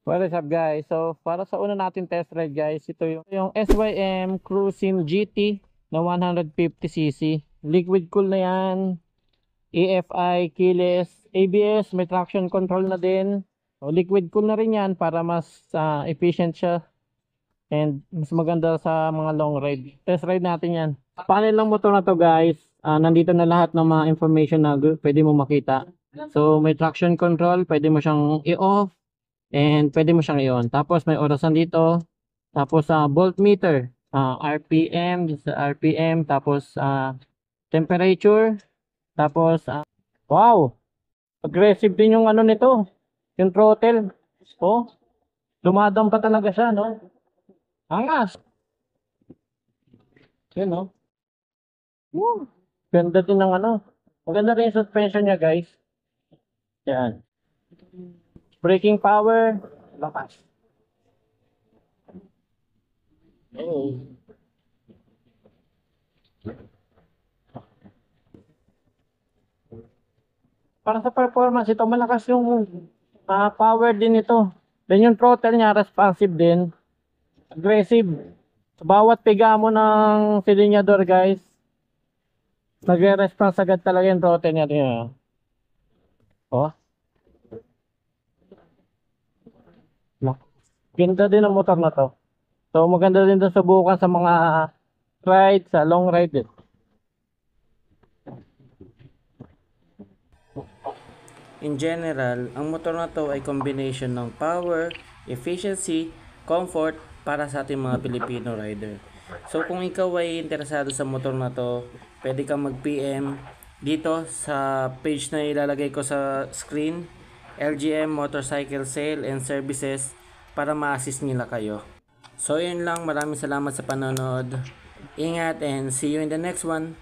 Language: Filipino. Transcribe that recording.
What is up guys? So para sa una natin test ride guys, ito yung SYM Cruisin GT na 150cc. Liquid cool na yan. EFI, keyless, ABS, may traction control na din. So, liquid cool na rin yan para mas efficient siya and mas maganda sa mga long ride. Test ride natin yan. Panel lang motor na to guys. Nandito na lahat ng mga information na pwede mo makita. So may traction control, pwede mo siyang i-off. And pwede mo siyang i-on. Tapos may orasan dito. Tapos voltmeter, RPM, RPM, tapos temperature. Tapos wow, aggressive din yung ano nito. Yung throttle. Oh, dumadam pa talaga siya, no? Angas. Yun, no? Woo. Ganda din ng ano. Maganda rin yung suspension niya, guys. Yan. Braking power, lakas. Oh. Para sa performance ito, malakas yung power din ito. Then yung throttle niya, responsive din. Aggressive. Sa bawat piga mo ng silinyador, guys, nagre-response agad talaga yung throttle niya. Oh. Ganda din ang motor na to. So maganda din to subukan sa mga ride, sa long ride. In general, ang motor na to ay combination ng power, efficiency, comfort para sa ating mga Filipino rider. So kung ikaw ay interesado sa motor na to, pwede kang mag-PM dito sa page na ilalagay ko sa screen, LGM Motorcycle Sale and Services, para ma-assist nila kayo. So yun lang, maraming salamat sa panonood. Ingat and see you in the next one.